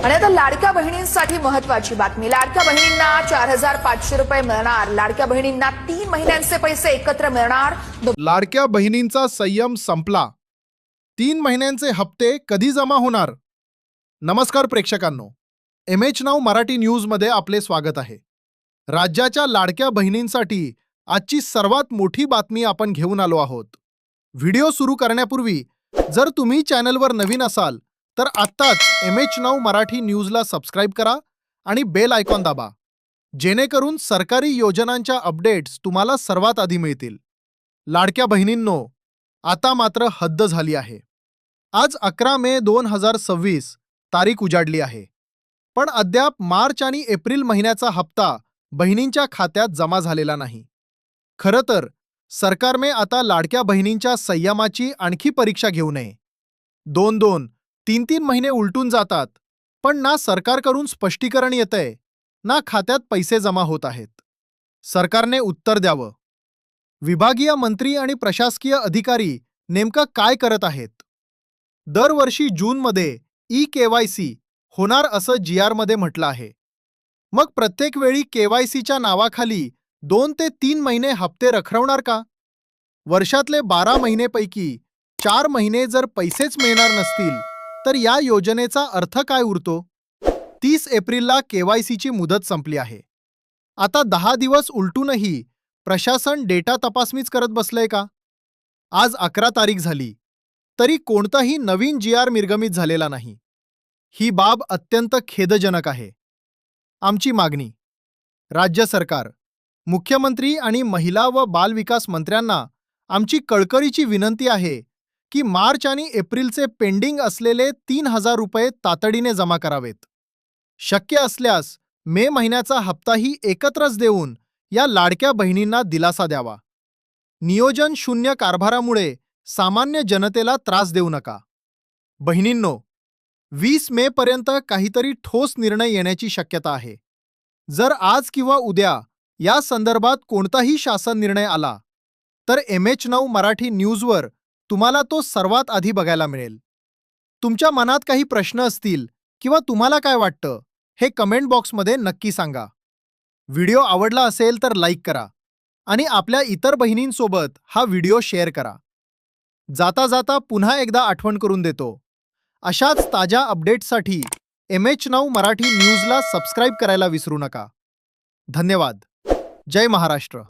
आणि आता लाडक्या बहिणींसाठी महत्त्वाची बातमी। लाडक्या बहिणींना 4500 रुपये मिळणार। लाडक्या बहिणींना 3 महिन्यांचे पैसे एकत्र मिळणार। लाडक्या बहिणींचा संयम संपला। 3 महिन्यांचे हप्ते कधी जमा होणार? नमस्कार प्रेक्षकांनो, MH नाऊ मराठी न्यूज मध्ये आपले स्वागत आहे। राज्याच्या लाडक्या बहिणींसाठी आजची सर्वात मोठी बातमी आपण घेऊन आलो आहोत। व्हिडिओ सुरू करण्यापूर्वी जर तुम्ही चॅनलवर नवीन असाल तर आत्ताच MH नाऊ मराठी न्यूजला सबस्क्राइब करा आणि बेल आयकॉन दाबा, जेणेकरून सरकारी योजनांच्या अपडेट्स तुम्हाला सर्वात आधी मिळतील। लाडक्या बहिणींनो, आता मात्र हद्द झाली आहे। आज 11 मे 2026 तारीख उजाडली आहे, पण अद्याप मार्च आणि एप्रिल महिन्याचा हप्ता बहिणींच्या खात्यात जमा झालेला नाही। खरं तर सरकारने आता लाडक्या बहिणींच्या संयमाची आणखी परीक्षा घेऊ नये। 2-2, 3-3 महिने उलटून जातात, पण ना सरकारकडून स्पष्टीकरण येतंय, ना खात्यात पैसे जमा होत आहेत। सरकारने उत्तर द्यावं। विभागीय मंत्री आणि प्रशासकीय अधिकारी नेमका काय करत आहेत? दरवर्षी जूनमध्ये ई-KYC होणार असं GR मध्ये म्हटलं आहे। मग प्रत्येक वेळी KYCच्या नावाखाली 2 ते 3 महिने हप्ते रखडवणार का? वर्षातले 12 महिनेपैकी 4 महिने जर पैसेच मिळणार नसतील तर या योजनेचा अर्थ काय उरतो? 30 एप्रिलला KYCची मुदत संपली आहे। आता 10 दिवस उलटूनही प्रशासन डेटा तपासणीच करत बसलंय का? आज 11 तारीख झाली तरी कोणताही नवीन GR निर्गमित झालेला नाही। ही बाब अत्यंत खेदजनक आहे। आमची मागणी: राज्य सरकार, मुख्यमंत्री आणि महिला व बाल विकास मंत्र्यांना आमची कळकळीची विनंती आहे की मार्च आणि एप्रिलचे पेंडिंग असलेले 3000 रुपये तातडीने जमा करावेत। शक्य असल्यास मे महिन्याचा हप्ताही एकत्रच देऊन या लाडक्या बहिणींना दिलासा द्यावा। नियोजन शून्य कारभारामुळे सामान्य जनतेला त्रास देऊ नका। बहिणींनो, 20 मे पर्यंत काहीतरी ठोस निर्णय येण्याची शक्यता आहे। जर आज किंवा उद्या या संदर्भात कोणताही शासन निर्णय आला तर MH नाऊ मराठी न्यूजवर तुम्हाला तो सर्वात आधी बघायला मिळेल। तुमच्या मनात काही प्रश्न असतील किंवा तुम्हाला काय वाटतं हे कमेंट बॉक्समध्ये नक्की सांगा। व्हिडिओ आवडला असेल तर लाईक करा आणि आपल्या इतर बहिणींसोबत हा व्हिडिओ शेअर करा। जाता जाता पुन्हा एकदा आठवण करून देतो, अशाच ताज्या अपडेट्ससाठी MH नाऊ मराठी न्यूजला सबस्क्राइब करायला विसरू नका। धन्यवाद। जय महाराष्ट्र।